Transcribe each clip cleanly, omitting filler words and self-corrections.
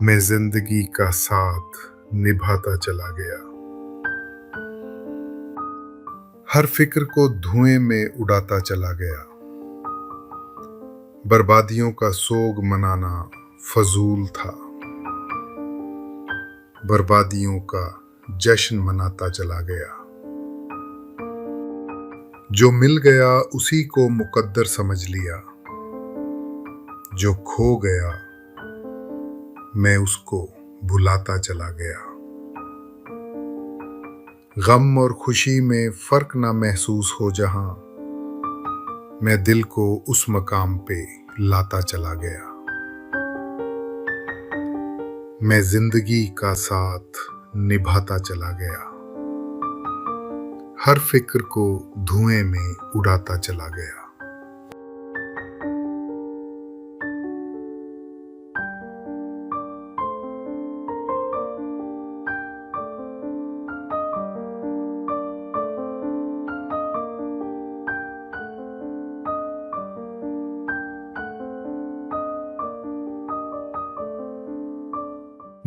मैं जिंदगी का साथ निभाता चला गया। हर फिक्र को धुएं में उड़ाता चला गया। बर्बादियों का सोग मनाना फजूल था। बर्बादियों का जश्न मनाता चला गया। जो मिल गया उसी को मुकद्दर समझ लिया। जो खो गया मैं उसको भुलाता चला गया। गम और खुशी में फर्क ना महसूस हो जहां, मैं दिल को उस मकाम पे लाता चला गया। मैं जिंदगी का साथ निभाता चला गया। हर फिक्र को धुएं में उड़ाता चला गया।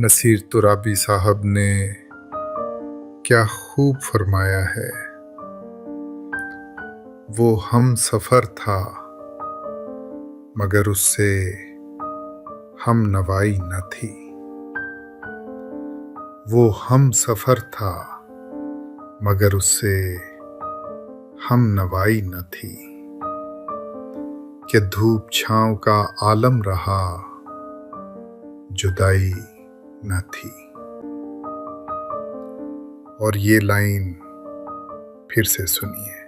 नसीर तुराबी साहब ने क्या खूब फरमाया है। वो हम सफर था मगर उससे हम नवाई न थी। वो हम सफर था मगर उससे हम नवाई न थी। कि धूप छांव का आलम रहा, जुदाई न थी। और ये लाइन फिर से सुनिए।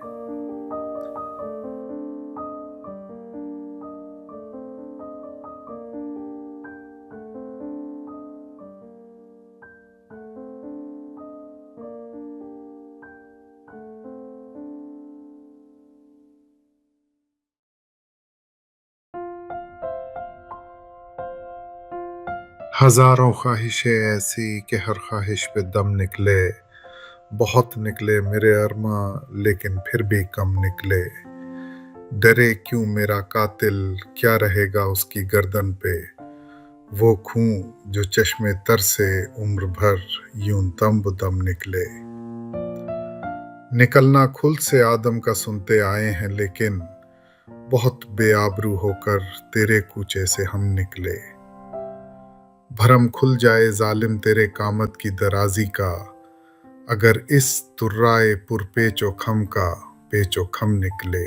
हजारों ख्वाहिशें ऐसी कि हर ख्वाहिश पे दम निकले। बहुत निकले मेरे अरमा लेकिन फिर भी कम निकले। डरे क्यों मेरा कातिल, क्या रहेगा उसकी गर्दन पे। वो खून जो चश्मे तर से उम्र भर यूं दम बदम निकले। निकलना खुल से आदम का सुनते आए हैं लेकिन बहुत बेआबरू होकर तेरे कूचे से हम निकले। भरम खुल जाए जालिम तेरे कामत की दराजी का, अगर इस तुर्राए पुरपेचो खम का पेचो खम निकले।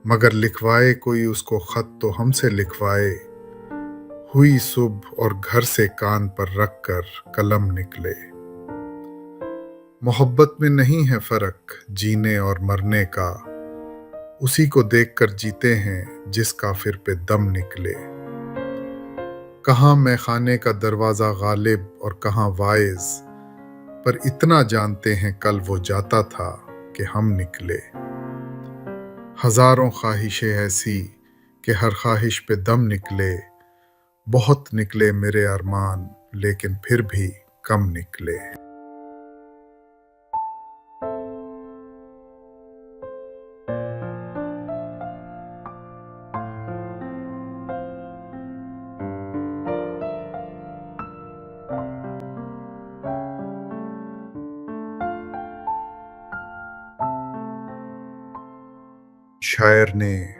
मगर लिखवाए कोई उसको खत तो हमसे लिखवाए। हुई सुबह और घर से कान पर रख कर कलम निकले। मोहब्बत में नहीं है फर्क जीने और मरने का, उसी को देखकर जीते हैं जिस काफिर पे दम निकले। कहाँ मैं खाने का दरवाजा गालिब और कहाँ वाइज, पर इतना जानते हैं कल वो जाता था कि हम निकले। हजारों ख्वाहिशें ऐसी कि हर ख्वाहिश पे दम निकले। बहुत निकले मेरे अरमान लेकिन फिर भी कम निकले। शायर ने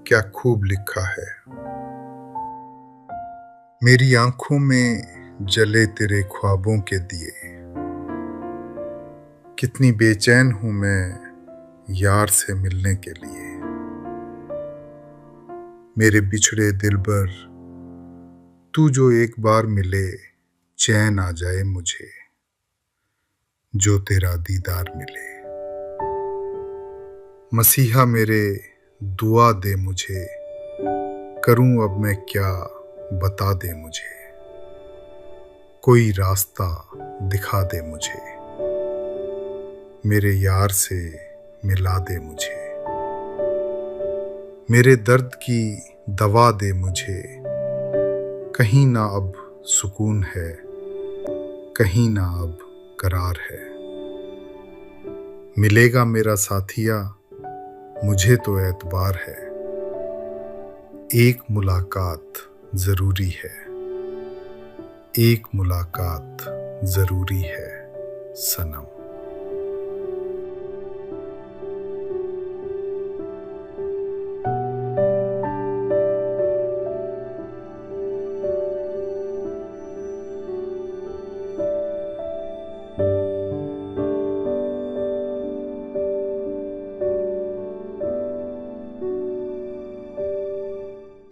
क्या खूब लिखा है। मेरी आंखों में जले तेरे ख्वाबों के दिए। कितनी बेचैन हूं मैं यार से मिलने के लिए। मेरे बिछड़े दिलबर तू जो एक बार मिले, चैन आ जाए मुझे जो तेरा दीदार मिले। मसीहा मेरे दुआ दे मुझे, करूं अब मैं क्या बता दे मुझे। कोई रास्ता दिखा दे मुझे, मेरे यार से मिला दे मुझे। मेरे दर्द की दवा दे मुझे, कहीं ना अब सुकून है, कहीं ना अब करार है। मिलेगा मेरा साथिया मुझे तो एतबार है, एक मुलाकात जरूरी है। एक मुलाकात जरूरी है सनम।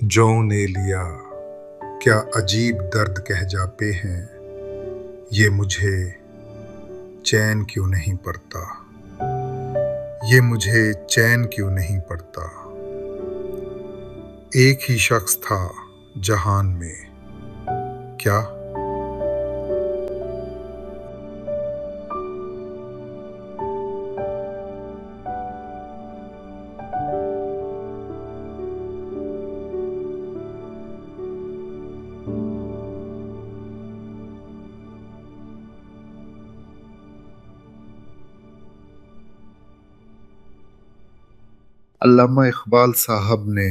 जो ने लिया क्या अजीब दर्द कह जाते हैं, ये मुझे चैन क्यों नहीं पड़ता, ये मुझे चैन क्यों नहीं पड़ता। एक ही शख्स था जहान में क्या। अल्लामा इकबाल साहब ने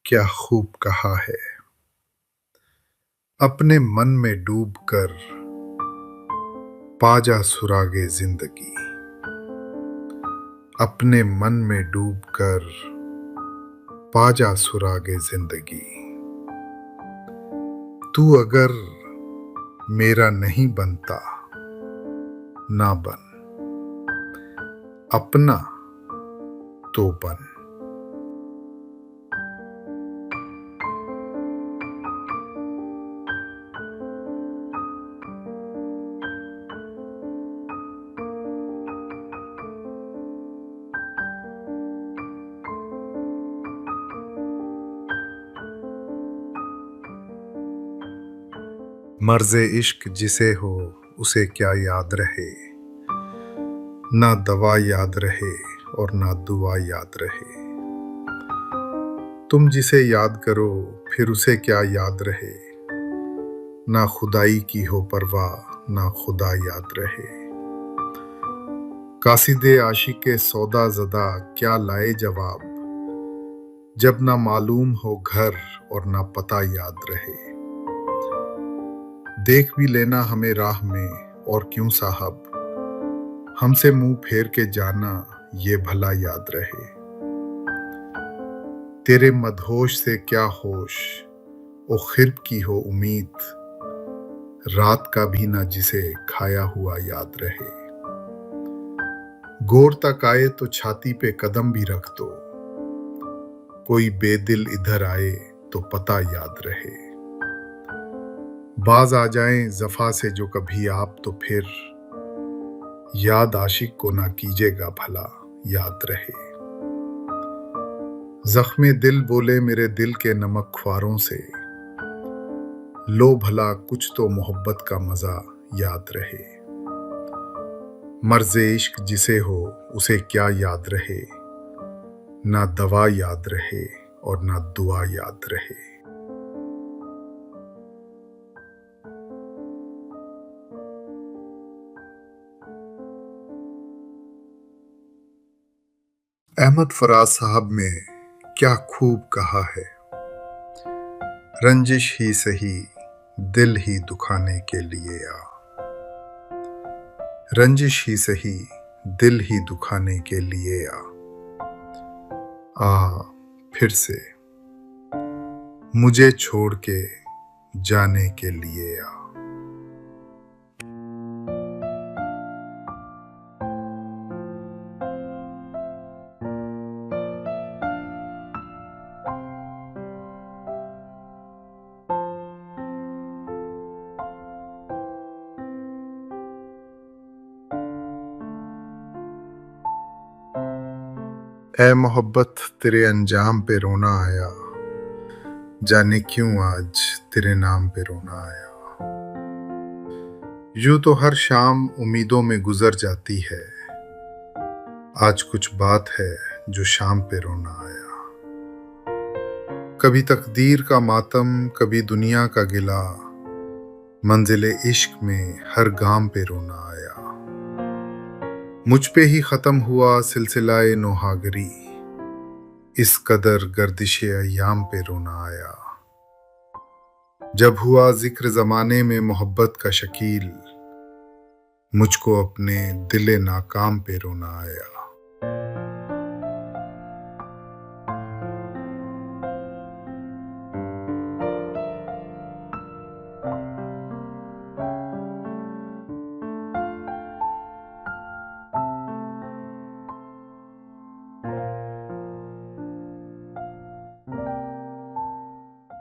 क्या खूब कहा है, अपने मन में डूब कर पाजा सुरागे जिंदगी। अपने मन में डूब कर पाजा सुरागे जिंदगी। तू अगर मेरा नहीं बनता ना बन, अपना तो बन। मर्ज़े इश्क जिसे हो उसे क्या याद रहे, ना दवा याद रहे और ना दुआ याद रहे। तुम जिसे याद करो फिर उसे क्या याद रहे, ना खुदाई की हो परवाह ना खुदा याद रहे। कासिदे आशिक़े सौदा ज़दा क्या लाए जवाब, जब ना मालूम हो घर और ना पता याद रहे। देख भी लेना हमें राह में और क्यों साहब, हमसे मुंह फेर के जाना ये भला याद रहे। तेरे मदहोश से क्या होश ओ खिर्ब की हो उम्मीद, रात का भी ना जिसे खाया हुआ याद रहे। गौर तक आए तो छाती पे कदम भी रख दो, कोई बेदिल इधर आए तो पता याद रहे। बाज आ जाएं जफा से जो कभी आप तो फिर, याद आशिक को ना कीजिएगा भला याद रहे। जख्मे दिल बोले मेरे दिल के नमक ख्वारों से, लो भला कुछ तो मोहब्बत का मजा याद रहे। मर्ज़े इश्क जिसे हो उसे क्या याद रहे, ना दवा याद रहे और ना दुआ याद रहे। अहमद फराज साहब ने क्या खूब कहा है, रंजिश ही सही दिल ही दुखाने के लिए आ। रंजिश ही सही दिल ही दुखाने के लिए आ फिर से मुझे छोड़ के जाने के लिए आ। ऐ मोहब्बत तेरे अंजाम पे रोना आया, जाने क्यों आज तेरे नाम पे रोना आया। यूं तो हर शाम उम्मीदों में गुजर जाती है, आज कुछ बात है जो शाम पे रोना आया। कभी तकदीर का मातम कभी दुनिया का गिला, मंजिले इश्क में हर गाम पे रोना आया। मुझ पे ही खत्म हुआ सिलसिलाए नोहागरी, इस कदर गर्दिशे अय्याम पे रोना आया। जब हुआ जिक्र जमाने में मोहब्बत का शकील, मुझको अपने दिले नाकाम पे रोना आया।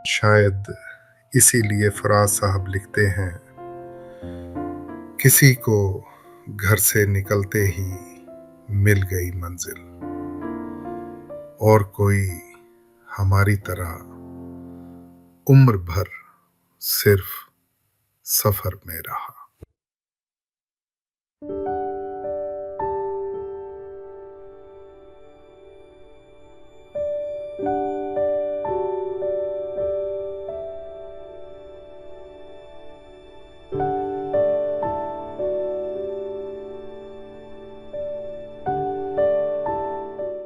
शायद इसीलिए फराज साहब लिखते हैं, किसी को घर से निकलते ही मिल गई मंजिल, और कोई हमारी तरह उम्र भर सिर्फ सफर में रहा।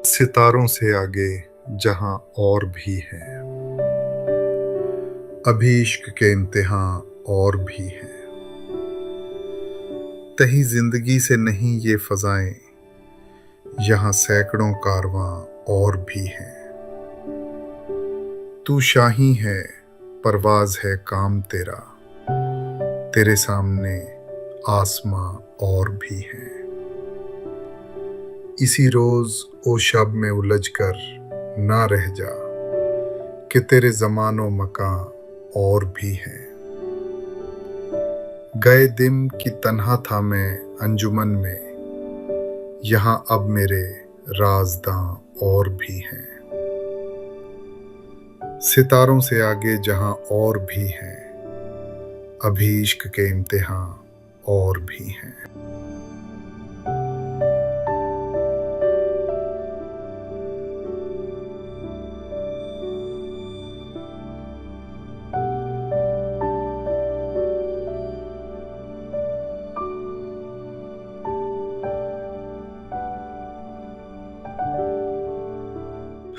सितारों से आगे जहां और भी हैं, अभी इश्क के इम्तिहान और भी हैं। तही जिंदगी से नहीं ये फजाएं, यहां सैकड़ों कारवां और भी हैं। तू शाही है, परवाज है काम तेरा, तेरे सामने आसमां और भी हैं। इसी रोज ओ शब में उलझ कर ना रह जा, कि तेरे ज़मानो मकां और भी हैं। गए दिन की तन्हा था मैं अंजुमन में, यहाँ अब मेरे राज़दां और भी हैं। सितारों से आगे जहां और भी हैं, अभी इश्क के इम्तिहान और भी हैं।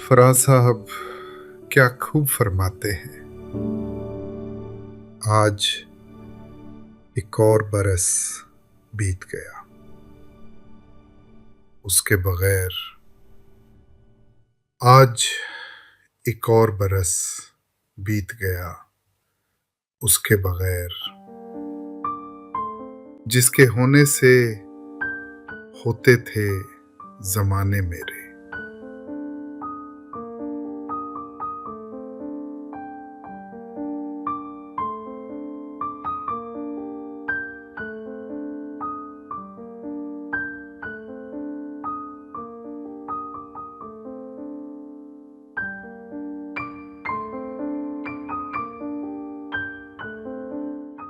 फराज साहब क्या खूब फरमाते हैं, आज एक और बरस बीत गया, उसके बगैर। आज एक और बरस बीत गया उसके बगैर, जिसके होने से होते थे जमाने मेरे।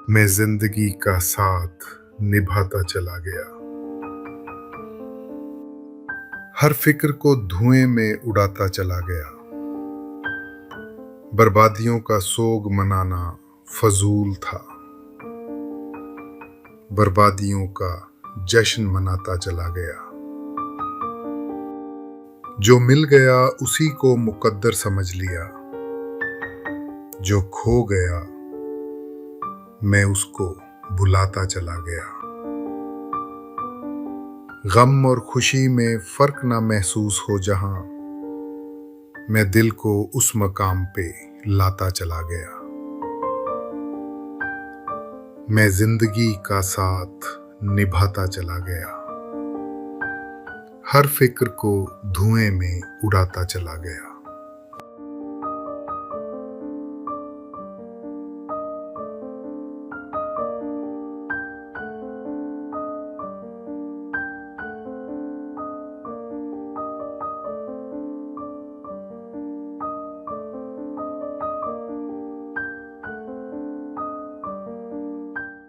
मैं जिंदगी का साथ निभाता चला गया, हर फिक्र को धुएं में उड़ाता चला गया। बर्बादियों का सोग मनाना फजूल था, बर्बादियों का जश्न मनाता चला गया। जो मिल गया उसी को मुकद्दर समझ लिया, जो खो गया मैं उसको भुलाता चला गया। गम और खुशी में फर्क ना महसूस हो जहां, मैं दिल को उस मकाम पे लाता चला गया। मैं जिंदगी का साथ निभाता चला गया, हर फिक्र को धुएं में उड़ाता चला गया।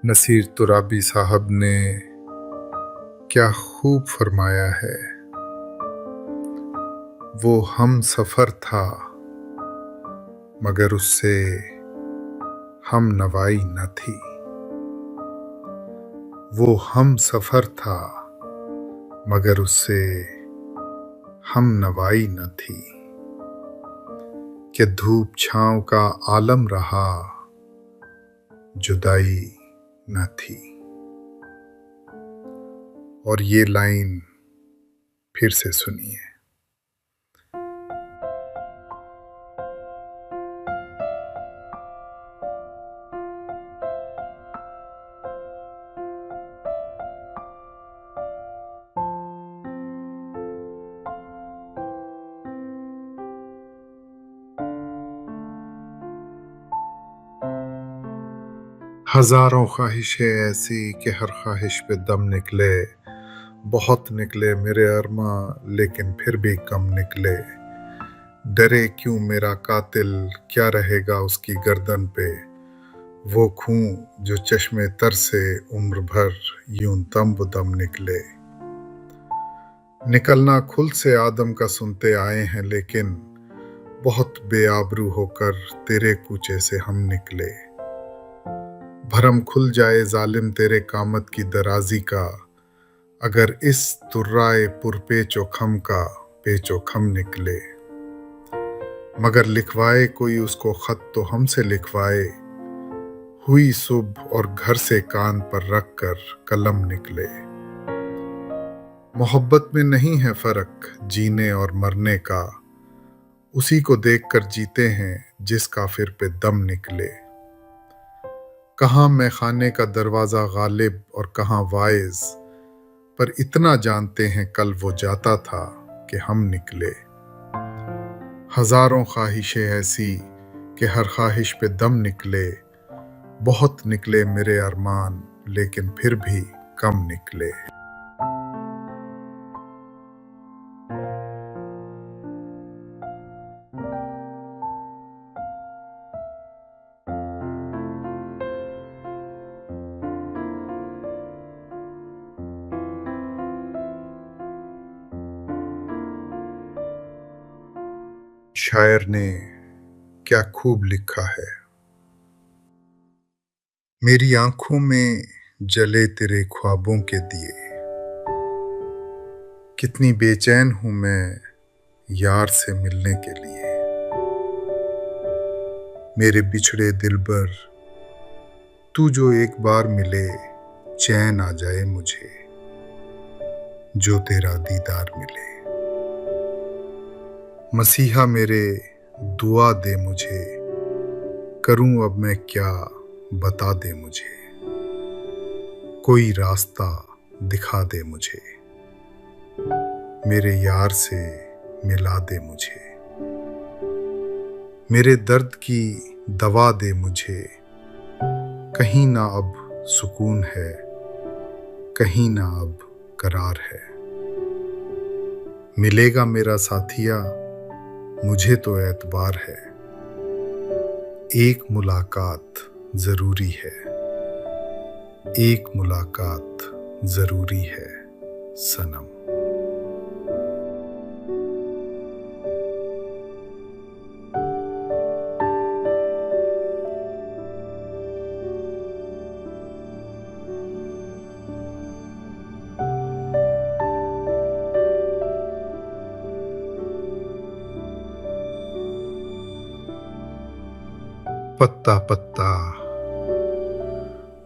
नसीर तुराबी साहब ने क्या खूब फरमाया है, वो हम सफर था मगर उससे हम नवाई न थी। वो हम सफर था मगर उससे हम नवाई न थी। कि धूप छांव का आलम रहा, जुदाई न थी। और ये लाइन फिर से सुनिए। हजारों ख्वाहिशें ऐसी कि हर ख्वाहिश पे दम निकले, बहुत निकले मेरे अरमा लेकिन फिर भी कम निकले। डरे क्यों मेरा कातिल, क्या रहेगा उसकी गर्दन पे, वो खून जो चश्मे तर से उम्र भर यूं दम बदम निकले। निकलना खुल से आदम का सुनते आए हैं, लेकिन बहुत बेआबरू होकर तेरे कूचे से हम निकले। भरम खुल जाए जालिम तेरे कामत की दराजी का, अगर इस तुर्राए पुरपेचो खम का पेचो खम निकले। मगर लिखवाए कोई उसको खत तो हमसे लिखवाए, हुई सुबह और घर से कान पर रख कर कलम निकले। मोहब्बत में नहीं है फर्क जीने और मरने का, उसी को देखकर जीते हैं जिस काफिर पे दम निकले। कहाँ मैं खाने का दरवाजा गालिब और कहाँ वाइज, पर इतना जानते हैं कल वो जाता था कि हम निकले। हजारों ख्वाहिशें ऐसी कि हर ख्वाहिश पे दम निकले, बहुत निकले मेरे अरमान लेकिन फिर भी कम निकले। शायर ने क्या खूब लिखा है। मेरी आंखों में जले तेरे ख्वाबों के दिए, कितनी बेचैन हूं मैं यार से मिलने के लिए। मेरे बिछड़े दिलबर तू जो एक बार मिले, चैन आ जाए मुझे जो तेरा दीदार मिले। मसीहा मेरे दुआ दे मुझे, करूं अब मैं क्या बता दे मुझे, कोई रास्ता दिखा दे मुझे, मेरे यार से मिला दे मुझे। मेरे दर्द की दवा दे मुझे, कहीं ना अब सुकून है, कहीं ना अब करार है। मिलेगा मेरा साथिया मुझे तो एतबार है, एक मुलाकात जरूरी है, एक मुलाकात जरूरी है सनम। पत्ता पत्ता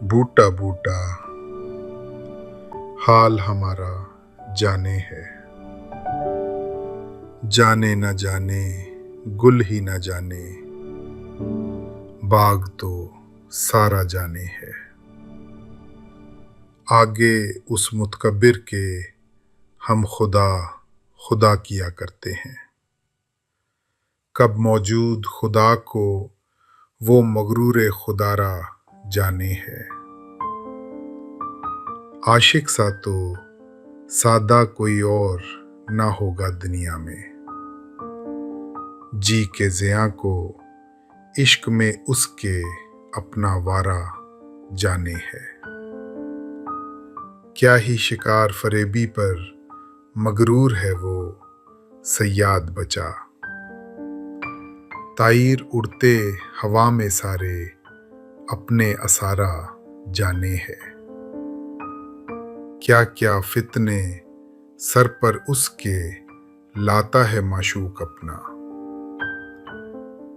बूटा बूटा हाल हमारा जाने है, जाने न जाने गुल ही न जाने, बाग तो सारा जाने है। आगे उस मुतकब्बिर के हम खुदा खुदा किया करते हैं, कब मौजूद खुदा को वो मगरूर खुदारा जाने है। आशिक सा तो सादा कोई और ना होगा दुनिया में, जी के ज़िया को इश्क में उसके अपना वारा जाने है। क्या ही शिकार फरेबी पर मगरूर है वो सयाद बचा, ताईर उड़ते हवा में सारे अपने असारा जाने है। क्या क्या फितने सर पर उसके लाता है माशूक अपना,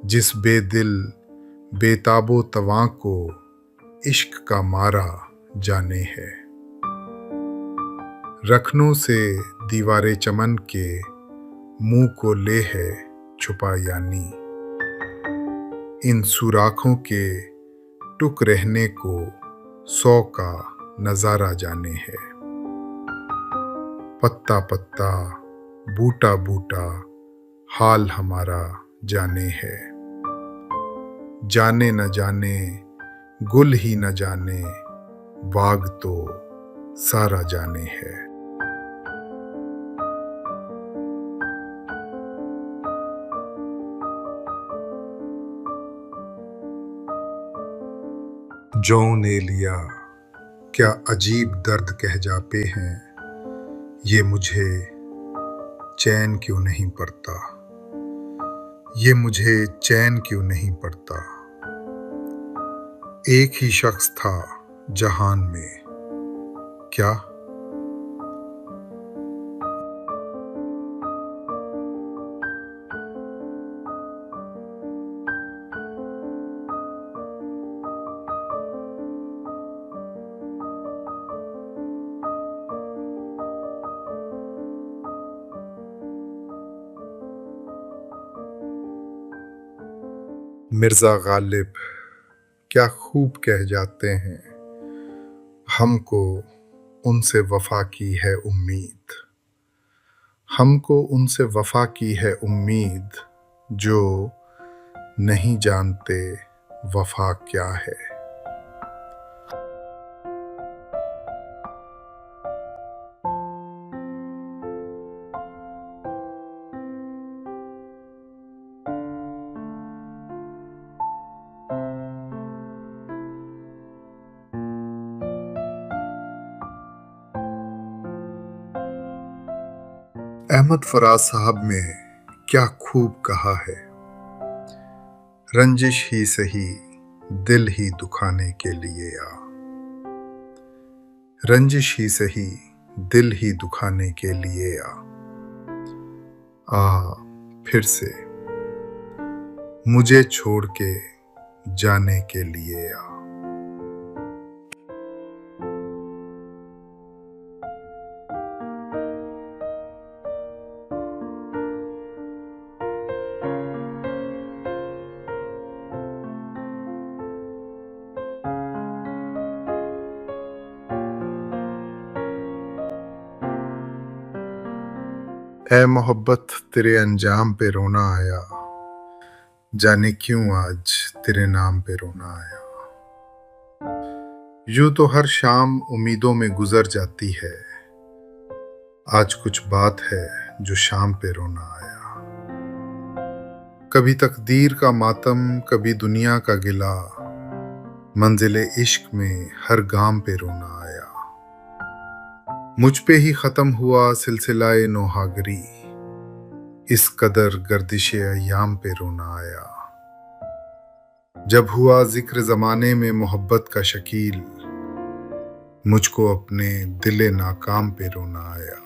जिस बेदिल बेताबो तवां को इश्क का मारा जाने है। रखनों से दीवारे चमन के मुंह को ले है छुपा यानी, इन सुराखों के टुक रहने को 100 का नजारा जाने है। पत्ता पत्ता बूटा बूटा हाल हमारा जाने है। जाने न जाने गुल ही न जाने बाग तो सारा जाने है। जौं ने लिया क्या अजीब दर्द कह जाते हैं, ये मुझे चैन क्यों नहीं पड़ता, ये मुझे चैन क्यों नहीं पड़ता। एक ही शख्स था जहान में क्या, मिर्जा गालिब क्या खूब कह जाते हैं, हमको उनसे वफा की है उम्मीद, हमको उनसे वफा की है उम्मीद, जो नहीं जानते वफा क्या है। अहमद फराज साहब ने क्या खूब कहा है, रंजिश ही सही दिल ही दुखाने के लिए आ, रंजिश ही सही दिल ही दुखाने के लिए आ फिर से मुझे छोड़ के जाने के लिए आ। ऐ मोहब्बत तेरे अंजाम पे रोना आया, जाने क्यों आज तेरे नाम पे रोना आया। यूं तो हर शाम उम्मीदों में गुजर जाती है, आज कुछ बात है जो शाम पे रोना आया। कभी तकदीर का मातम कभी दुनिया का गिला, मंजिले इश्क में हर गाम पे रोना आया। मुझ पे ही खत्म हुआ सिलसिलाए नौहागरी, इस कदर गर्दिशे अय्याम पे रोना आया। जब हुआ जिक्र जमाने में मोहब्बत का शकील, मुझको अपने दिले नाकाम पे रोना आया।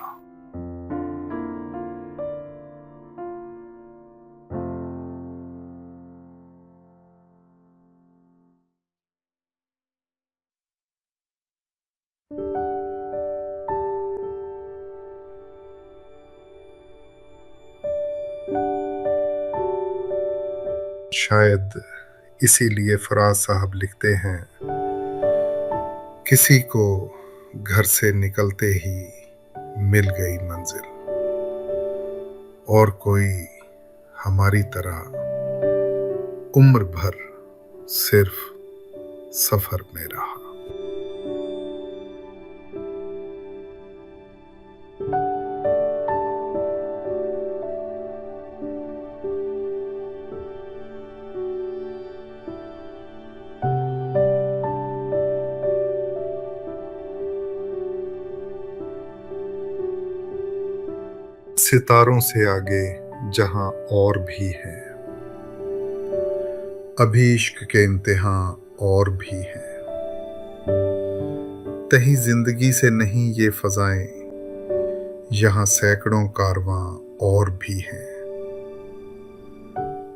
शायद इसीलिए फराज साहब लिखते हैं, किसी को घर से निकलते ही मिल गई मंजिल, और कोई हमारी तरह उम्र भर सिर्फ सफर में रहा। सितारों से आगे जहां और भी हैं, अभी इश्क के इम्तिहां और भी हैं। तही जिंदगी से नहीं ये फजाएं, यहां सैकड़ों कारवां और भी हैं।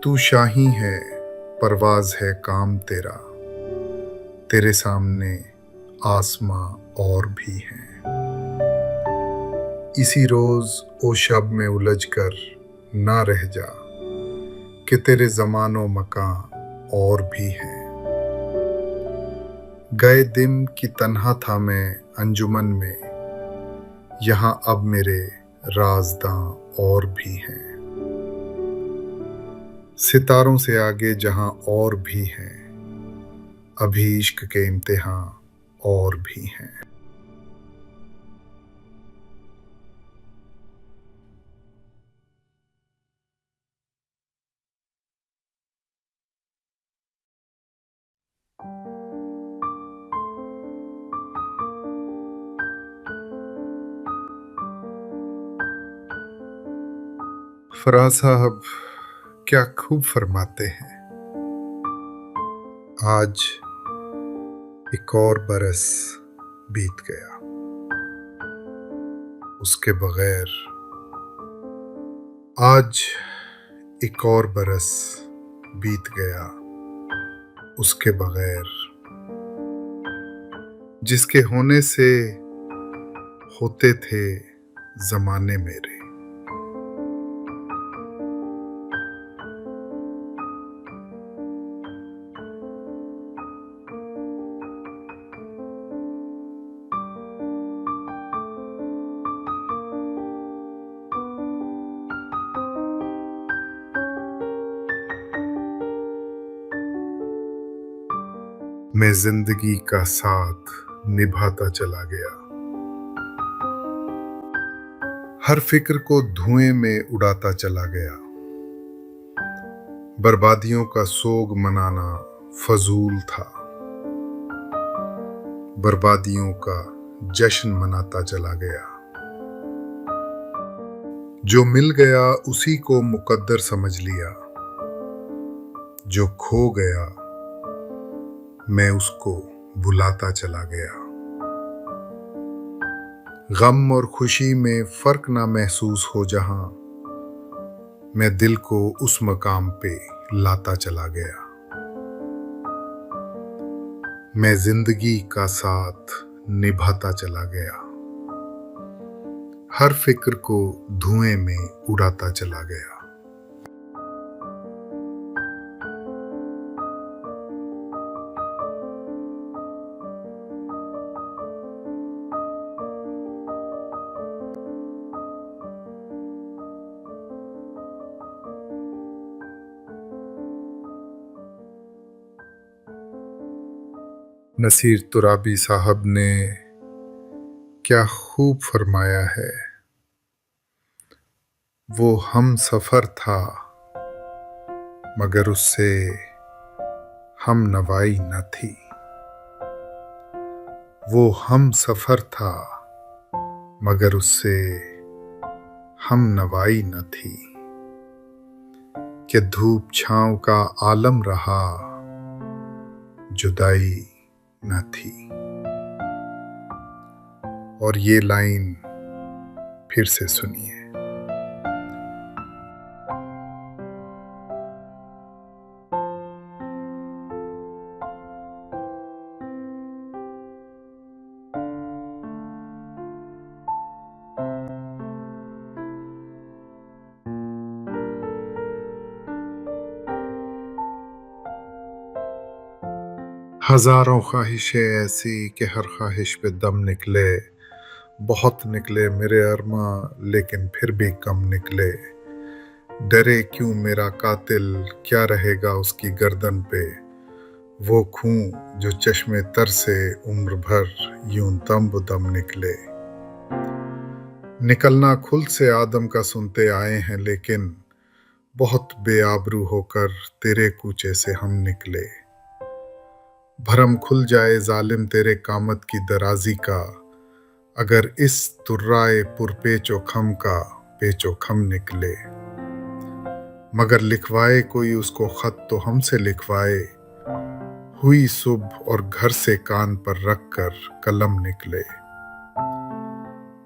तू शाही है परवाज है काम तेरा, तेरे सामने आसमां और भी हैं। इसी रोज ओ शब में उलझ कर ना रह जा कि तेरे ज़मानो मकां और भी हैं। गए दिन की तन्हा था मैं अंजुमन में, यहाँ अब मेरे राज़दां और भी हैं। सितारों से आगे जहां और भी हैं, अभी इश्क के इम्तिहान और भी हैं। फराज साहब क्या खूब फरमाते हैं, आज एक और बरस बीत गया, उसके बगैर। आज एक और बरस बीत गया उसके बगैर, जिसके होने से होते थे जमाने मेरे। मैं जिंदगी का साथ निभाता चला गया, हर फिक्र को धुएं में उड़ाता चला गया। बर्बादियों का सोग मनाना फजूल था, बर्बादियों का जश्न मनाता चला गया। जो मिल गया उसी को मुकद्दर समझ लिया, जो खो गया मैं उसको भुलाता चला गया। गम और खुशी में फर्क ना महसूस हो जहां, मैं दिल को उस मकाम पे लाता चला गया। मैं जिंदगी का साथ निभाता चला गया, हर फिक्र को धुएं में उड़ाता चला गया। नसीर तुराबी साहब ने क्या खूब फरमाया है, वो हम सफर था मगर उससे हम नवाई न थी। वो हम सफर था मगर उससे हम नवाई न थी। कि धूप छांव का आलम रहा, जुदाई न थी। और ये लाइन फिर से सुनिए। हजारों ख्वाहिशें ऐसी कि हर ख्वाहिश पे दम निकले, बहुत निकले मेरे अरमा लेकिन फिर भी कम निकले। डरे क्यों मेरा कातिल, क्या रहेगा उसकी गर्दन पे, वो खून जो चश्मे तर से उम्र भर यूं दम बदम निकले। निकलना खुल से आदम का सुनते आए हैं, लेकिन बहुत बेआबरू होकर तेरे कूचे से हम निकले। भरम खुल जाए जालिम तेरे कामत की दराजी का, अगर इस तुर्राए पुरपेचो खम का पेचो खम निकले। मगर लिखवाए कोई उसको खत तो हमसे लिखवाए, हुई सुबह और घर से कान पर रख कर कलम निकले।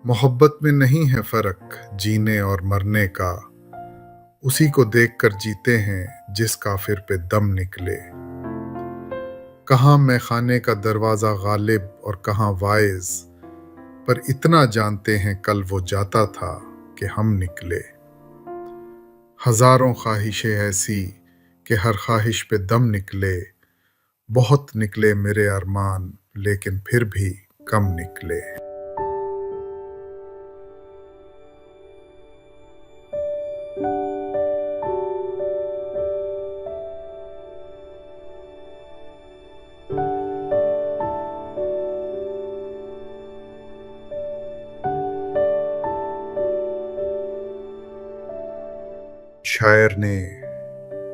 मोहब्बत में नहीं है फर्क जीने और मरने का, उसी को देख कर जीते हैं जिस काफिर पे दम निकले। कहाँ मैं खाने का दरवाज़ा गालिब और कहाँ वाइज, पर इतना जानते हैं कल वो जाता था कि हम निकले। हज़ारों ख्वाहिशें ऐसी कि हर ख्वाहिश पे दम निकले, बहुत निकले मेरे अरमान लेकिन फिर भी कम निकले। शायर ने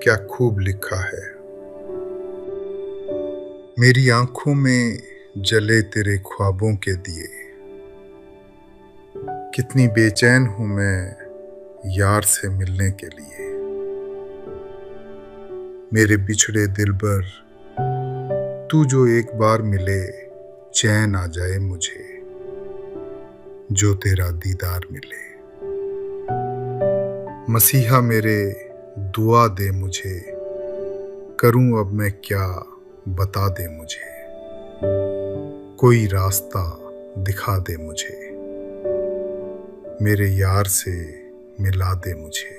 क्या खूब लिखा है। मेरी आंखों में जले तेरे ख्वाबों के दिए, कितनी बेचैन हूं मैं यार से मिलने के लिए। मेरे बिछड़े दिलबर तू जो एक बार मिले, चैन आ जाए मुझे जो तेरा दीदार मिले। मसीहा मेरे दुआ दे मुझे, करूं अब मैं क्या बता दे मुझे, कोई रास्ता दिखा दे मुझे, मेरे यार से मिला दे मुझे।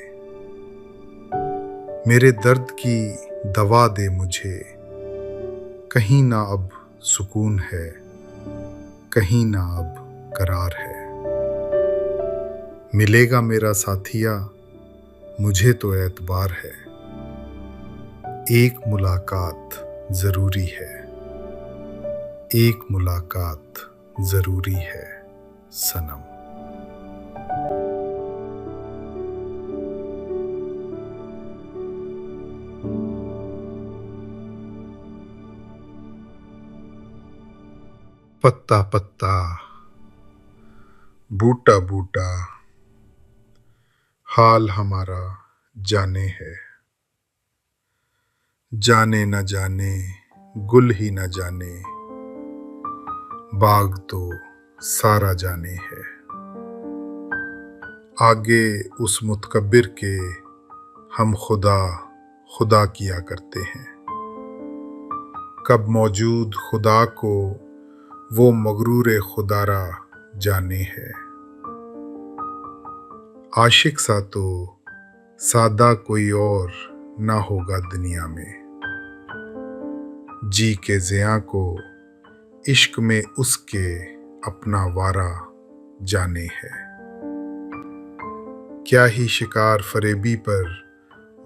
मेरे दर्द की दवा दे मुझे, कहीं ना अब सुकून है, कहीं ना अब करार है। मिलेगा मेरा साथिया मुझे तो एतबार है, एक मुलाकात जरूरी है, एक मुलाकात जरूरी है सनम। पत्ता पत्ता, बूटा बूटा, हाल हमारा जाने है। जाने न जाने गुल ही न जाने, बाग तो सारा जाने है। आगे उस मुतकब्बिर के हम खुदा खुदा किया करते हैं। कब मौजूद खुदा को वो मगरूर खुदारा जाने है। आशिक सा तो सादा कोई और ना होगा दुनिया में, जी के ज़िया को इश्क में उसके अपना वारा जाने है। क्या ही शिकार फरेबी पर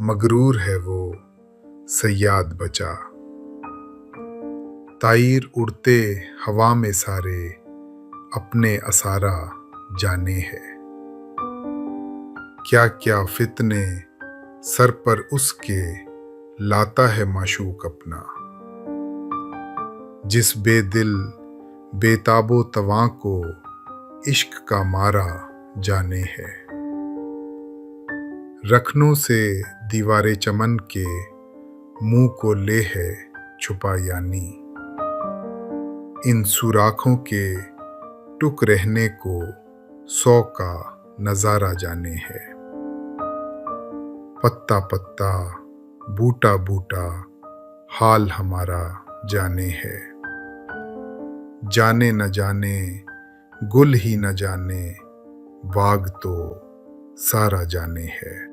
मगरूर है वो सयाद बचा, ताईर उड़ते हवा में सारे अपने असारा जाने है। क्या क्या फितने सर पर उसके लाता है माशूक अपना, जिस बेदिल बेताबो तवां को इश्क का मारा जाने है। रखनों से दीवारे चमन के मुंह को ले है छुपा, यानी इन सुराखों के टुक रहने को 100 का नजारा जाने है। पत्ता पत्ता, बूटा बूटा, हाल हमारा जाने है। जाने न जाने गुल ही न जाने, बाग तो सारा जाने है।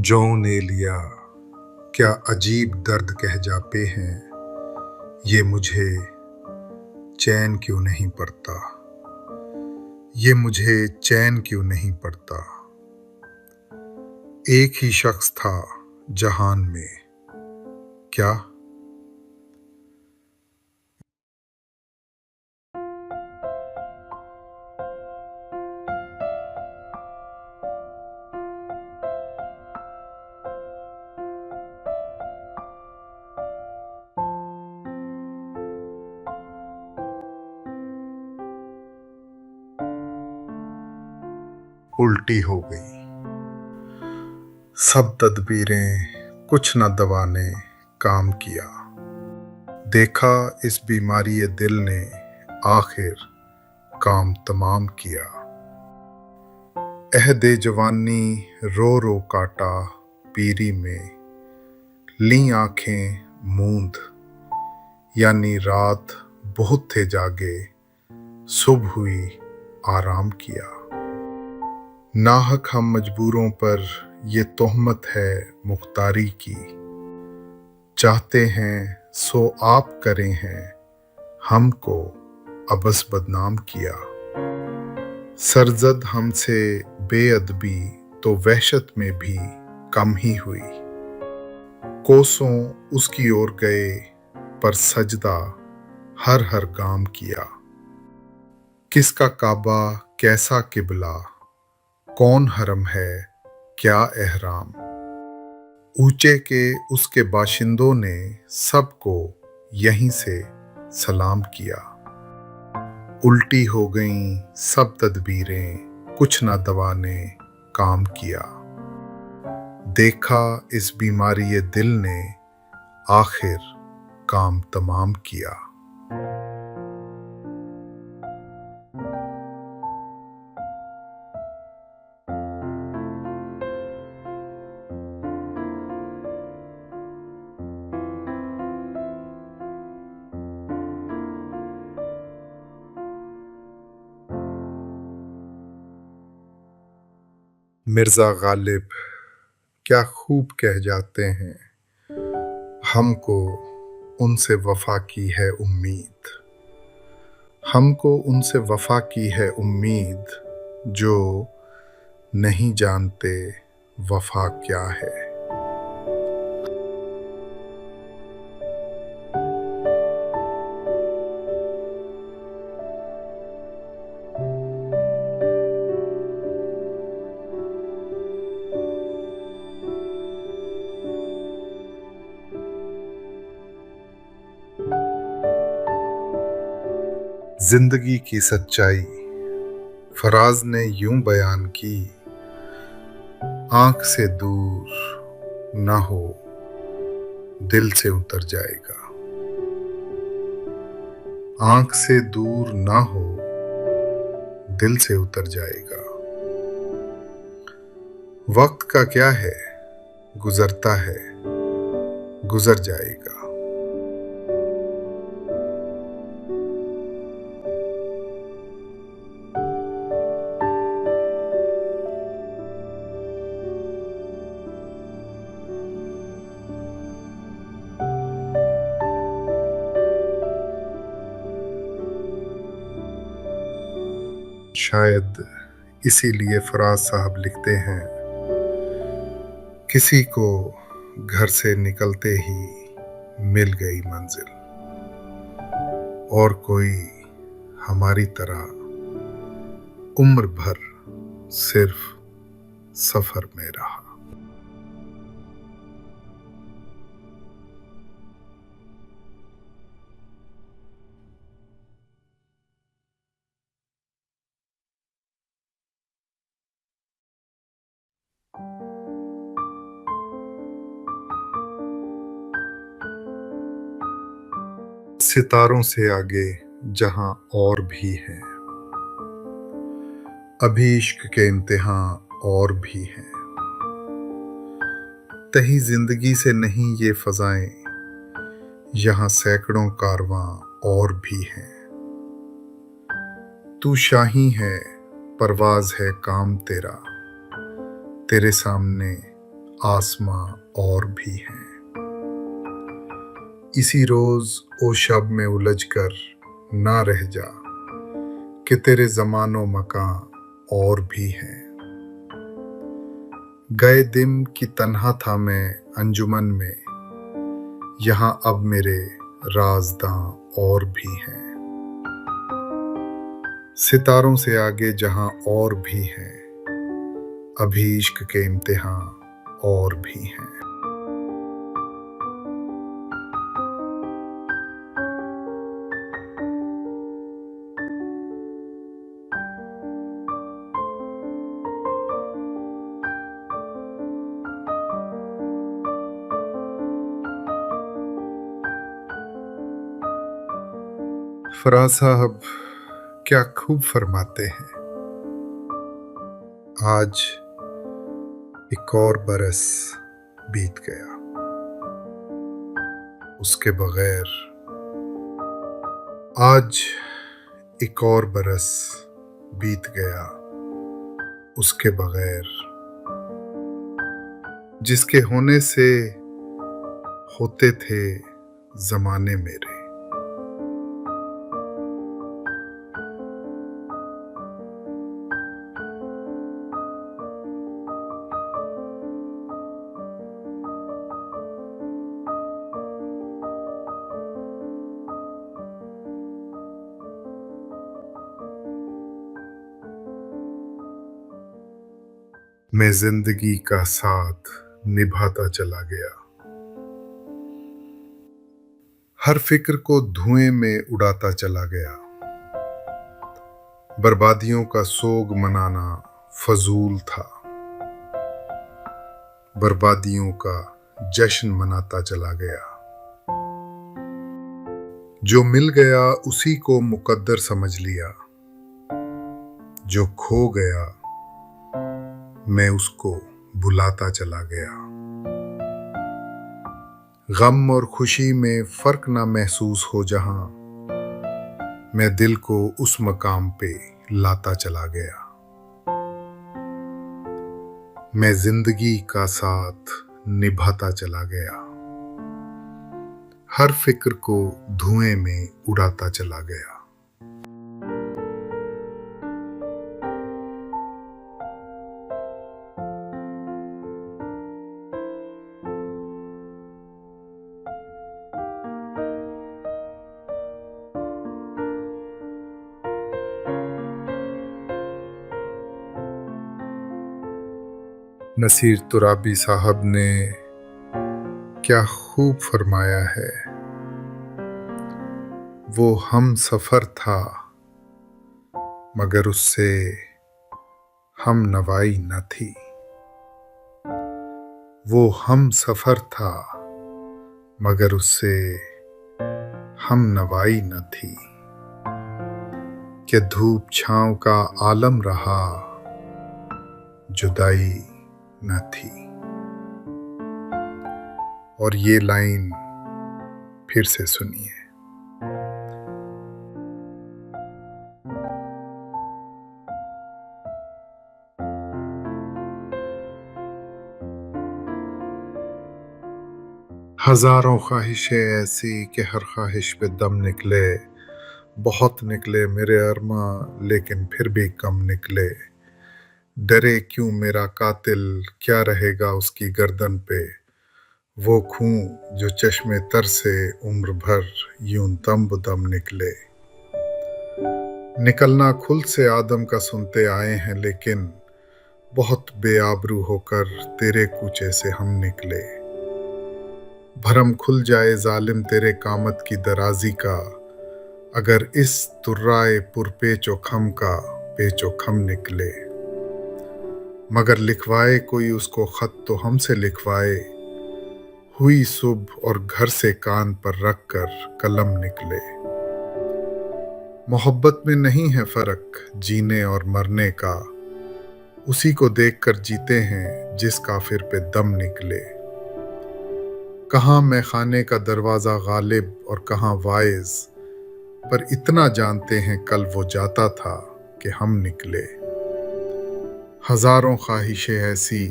जौं ने लिया क्या अजीब दर्द कह जाते हैं, ये मुझे चैन क्यों नहीं पड़ता, ये मुझे चैन क्यों नहीं पड़ता। एक ही शख्स था जहान में, क्या उल्टी हो गई। सब तदबीरें कुछ न दवा ने काम किया। देखा इस बीमारी ये दिल ने आखिर काम तमाम किया। अहदे जवानी रो रो काटा पीरी में, ली आंखें मूंद यानी रात बहुत थे जागे, सुबह हुई आराम किया। नाहक हम मजबूरों पर ये तोहमत है मुख्तारी की, चाहते हैं सो आप करें हैं, हमको अबस बदनाम किया। सरजद हमसे बेअदबी तो वहशत में भी कम ही हुई, कोसों उसकी ओर गए पर सजदा हर हर गाम किया। किसका काबा कैसा किबला, कौन हरम है क्या एहराम, ऊंचे के उसके बाशिंदों ने सबको यहीं से सलाम किया। उल्टी हो गईं सब तदबीरें, कुछ ना दवा ने काम किया। देखा इस बीमारी ये दिल ने आखिर काम तमाम किया। मिर्जा गालिब क्या खूब कह जाते हैं, हमको उनसे वफा की है उम्मीद। हमको उनसे वफा की है उम्मीद, जो नहीं जानते वफा क्या है। जिंदगी की सच्चाई फराज ने यूं बयान की, आंख से दूर ना हो दिल से उतर जाएगा। आंख से दूर ना हो दिल से उतर जाएगा। वक्त का क्या है गुजरता है गुजर जाएगा। शायद इसीलिए फराज साहब लिखते हैं, किसी को घर से निकलते ही मिल गई मंजिल, और कोई हमारी तरह उम्र भर सिर्फ सफर में रहा। सितारों से आगे जहां और भी हैं, अभी इश्क के इम्तिहान और भी हैं। तही जिंदगी से नहीं ये फजाएं, यहां सैकड़ों कारवां और भी हैं। तू शाही है परवाज है काम तेरा, तेरे सामने आसमां और भी हैं। इसी रोज ओ शब में उलझ कर ना रह जा, कि तेरे ज़मानो मकान और भी हैं। गए दिन की तन्हा था मैं अंजुमन में, यहाँ अब मेरे राज़दां और भी हैं। सितारों से आगे जहां और भी हैं, अभी इश्क के इम्तिहान और भी हैं। फराज साहब क्या खूब फरमाते हैं। आज एक और बरस बीत गया, उसके बगैर। आज एक और बरस बीत गया, उसके बगैर। जिसके होने से होते थे जमाने मेरे। मैं जिंदगी का साथ निभाता चला गया, हर फिक्र को धुएं में उड़ाता चला गया। बर्बादियों का सोग मनाना फजूल था, बर्बादियों का जश्न मनाता चला गया। जो मिल गया उसी को मुकद्दर समझ लिया, जो खो गया मैं उसको भुलाता चला गया। गम और खुशी में फर्क ना महसूस हो जहां, मैं दिल को उस मकाम पे लाता चला गया। मैं जिंदगी का साथ निभाता चला गया, हर फिक्र को धुएं में उड़ाता चला गया। नसीर तुराबी साहब ने क्या खूब फरमाया है। वो हम सफर था मगर उससे हम नवाई न थी। वो हम सफर था मगर उससे हम नवाई न थी। कि धूप छांव का आलम रहा, जुदाई न थी। और ये लाइन फिर से सुनिए। हजारों ख्वाहिशें ऐसी कि हर ख्वाहिश पे दम निकले। बहुत निकले मेरे अरमा लेकिन फिर भी कम निकले। डरे क्यों मेरा कातिल, क्या रहेगा उसकी गर्दन पे। वो खून जो चश्मे तर से उम्र भर यूं दम बदम निकले। निकलना खुल से आदम का सुनते आए हैं लेकिन बहुत बेआबरू होकर तेरे कूचे से हम निकले। भरम खुल जाए जालिम तेरे कामत की दराजी का, अगर इस तुर्राए पुरपेचो खम का पेचो खम निकले। मगर लिखवाए कोई उसको खत तो हमसे लिखवाए, हुई सुबह और घर से कान पर रख कर कलम निकले। मोहब्बत में नहीं है फर्क जीने और मरने का, उसी को देखकर जीते हैं जिस काफिर पे दम निकले। कहाँ मैं खाने का दरवाजा गालिब और कहाँ वाइज, पर इतना जानते हैं कल वो जाता था कि हम निकले। हजारों ख्वाहिशें ऐसी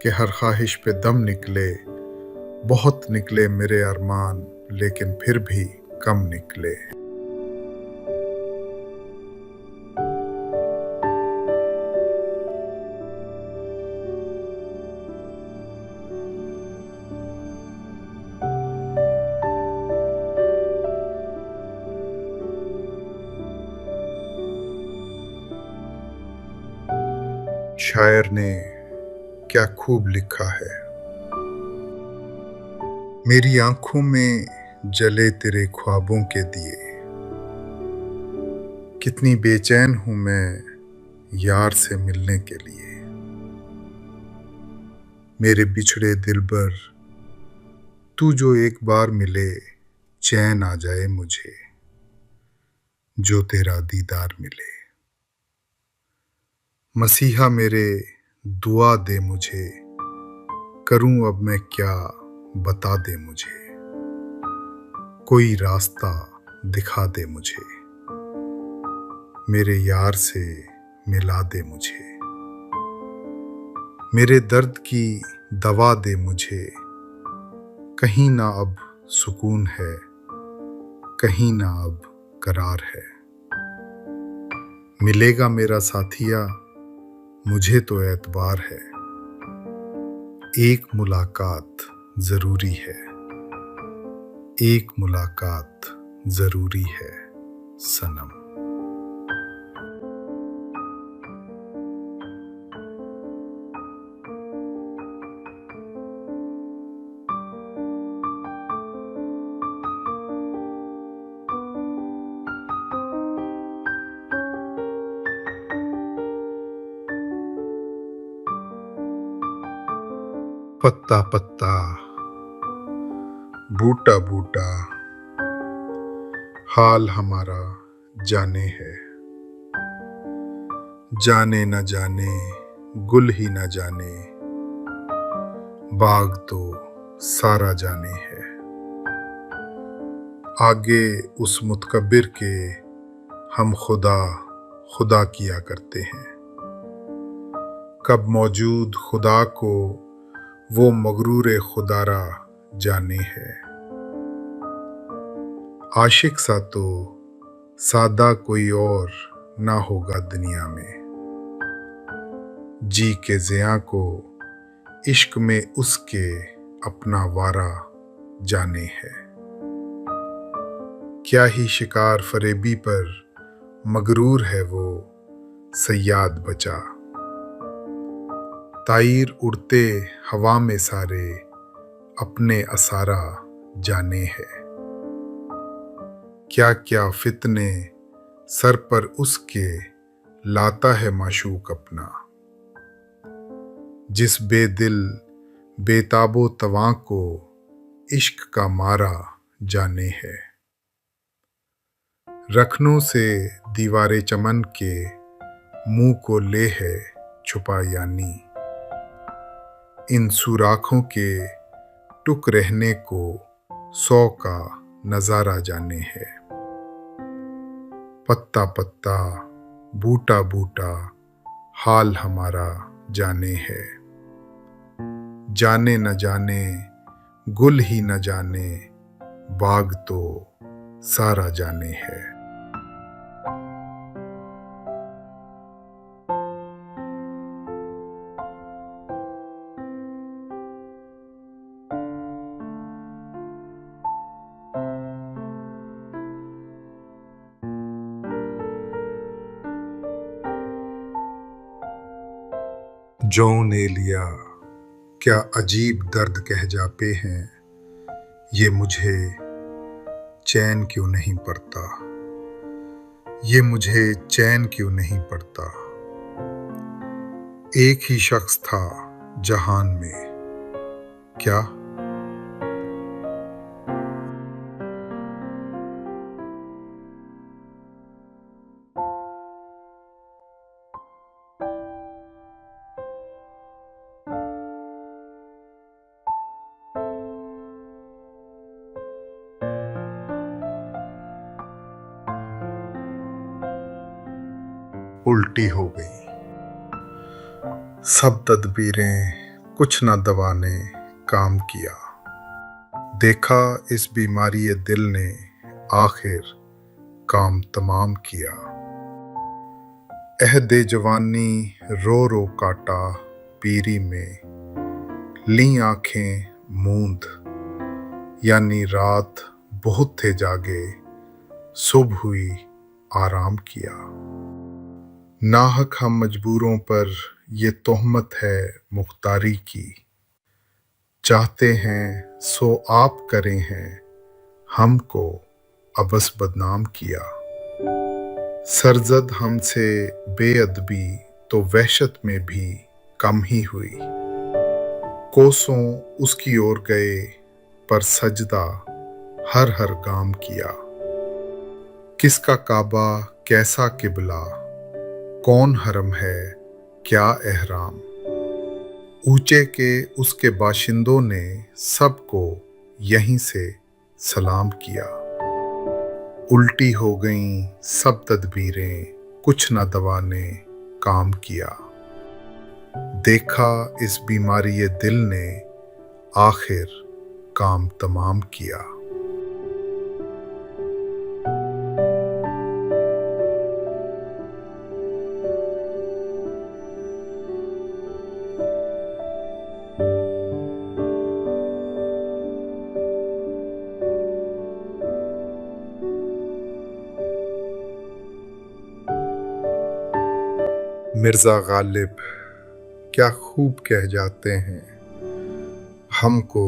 कि हर ख्वाहिश पे दम निकले। बहुत निकले मेरे अरमान लेकिन फिर भी कम निकले। शायर ने क्या खूब लिखा है। मेरी आंखों में जले तेरे ख्वाबों के दिए, कितनी बेचैन हूं मैं यार से मिलने के लिए। मेरे बिछड़े दिलबर तू जो एक बार मिले, चैन आ जाए मुझे। जो तेरा दीदार मिले। मसीहा मेरे दुआ दे मुझे, करूं अब मैं क्या बता दे मुझे। कोई रास्ता दिखा दे मुझे, मेरे यार से मिला दे मुझे। मेरे दर्द की दवा दे मुझे, कहीं ना अब सुकून है, कहीं ना अब करार है। मिलेगा मेरा साथिया, मुझे तो एतबार है। एक मुलाकात जरूरी है, एक मुलाकात जरूरी है सनम। पत्ता पत्ता, बूटा बूटा, हाल हमारा जाने है। जाने न जाने, गुल ही न जाने, बाग तो सारा जाने है। आगे उस मुतकब्बिर के हम खुदा खुदा किया करते हैं। कब मौजूद खुदा को वो मगरूर खुदारा जाने है। आशिक सा तो सादा कोई और ना होगा दुनिया में। जी के ज़िया को इश्क में उसके अपना वारा जाने है। क्या ही शिकार फरेबी पर मगरूर है वो सयाद बचा। ताईर उड़ते हवा में सारे अपने असारा जाने है। क्या क्या फितने सर पर उसके लाता है माशूक अपना। जिस बेदिल बेताबो तवां को इश्क का मारा जाने है। रखनों से दीवारे चमन के मुंह को ले है छुपा यानी। इन सुराखों के टुक रहने को 100 का नजारा जाने है। पत्ता पत्ता, बूटा बूटा, हाल हमारा जाने है। जाने न जाने, गुल ही न जाने, बाग तो सारा जाने है। जौं ने लिया, क्या अजीब दर्द कह जाते हैं। ये मुझे चैन क्यों नहीं पड़ता, ये मुझे चैन क्यों नहीं पड़ता। एक ही शख्स था जहान में, क्या उल्टी हो गई सब तदबीरें, कुछ न दवा ने काम किया। देखा इस बीमारी दिल ने आखिर काम तमाम किया। अहदे जवानी रो रो काटा पीरी में, ली आंखें मूंद, यानी रात बहुत थे जागे, सुबह हुई आराम किया। नाहक हम मजबूरों पर ये तोहमत है मुख्तारी की। चाहते हैं सो आप करें हैं, हमको अबस बदनाम किया। सरजद हमसे बेअदबी तो वहशत में भी कम ही हुई। कोसों उसकी ओर गए पर सजदा हर हर गाम किया। किसका काबा, कैसा किबला, कौन हरम है, क्या एहराम। ऊंचे के उसके बाशिंदों ने सबको यहीं से सलाम किया। उल्टी हो गईं सब तदबीरें, कुछ न दवा ने काम किया। देखा इस बीमारी ये दिल ने, आखिर काम तमाम किया। मिर्जा गालिब क्या खूब कह जाते हैं, हमको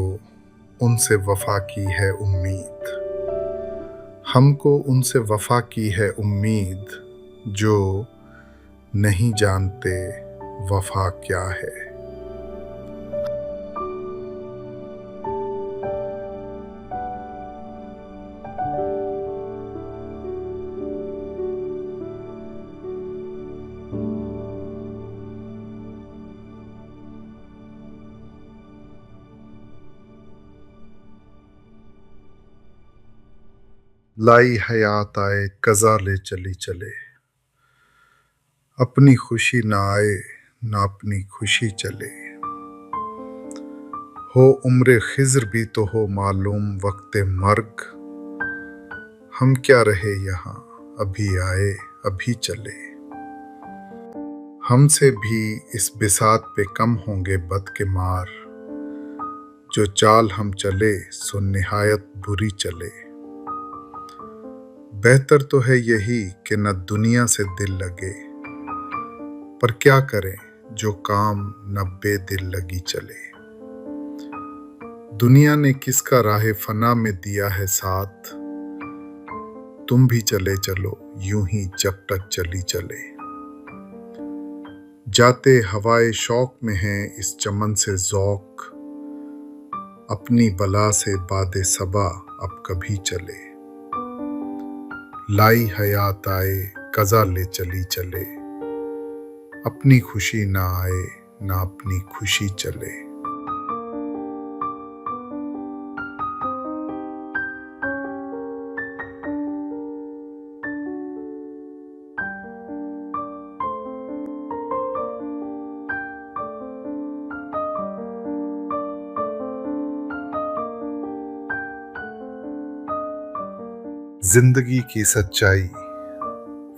उनसे वफा की है उम्मीद। हमको उनसे वफा की है उम्मीद, जो नहीं जानते वफा क्या है। लाई हयात आए कज़ा ले चली चले, अपनी खुशी ना आए ना अपनी खुशी चले। हो उम्र खिज़्र भी तो हो मालूम वक्त मर्ग, हम क्या रहे यहाँ अभी आए अभी चले। हमसे भी इस बिसात पे कम होंगे बद के मार, जो चाल हम चले सो निहायत बुरी चले। बेहतर तो है यही कि न दुनिया से दिल लगे, पर क्या करें जो काम न बेदिल लगी चले। दुनिया ने किसका राह फना में दिया है साथ, तुम भी चले चलो यूं ही जब तक चली चले। जाते हवाए शौक में है इस चमन से ज़ौक, अपनी बला से बादे सबा अब कभी चले। लाई हयात आए कज़ा ले चली चले, अपनी खुशी ना आए ना अपनी खुशी चले। जिंदगी की सच्चाई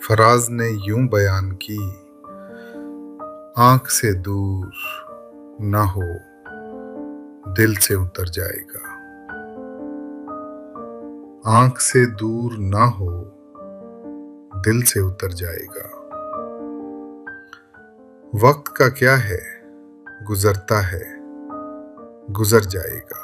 फराज ने यूं बयान की, आंख से दूर ना हो दिल से उतर जाएगा। आंख से दूर ना हो दिल से उतर जाएगा। वक्त का क्या है गुजरता है गुजर जाएगा।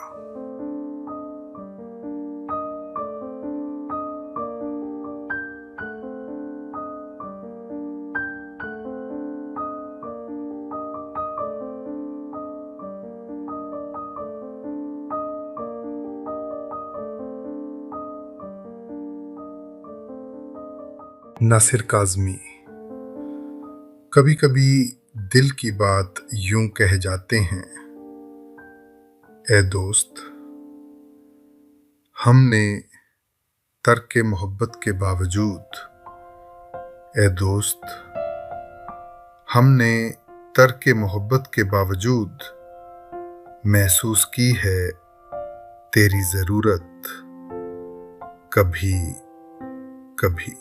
नासिर काज़मी। कभी कभी दिल की बात यूं कह जाते हैं, ए दोस्त हमने तर्क मोहब्बत के बावजूद, ए दोस्त हमने तर्क मोहब्बत के बावजूद महसूस की है तेरी ज़रूरत कभी कभी।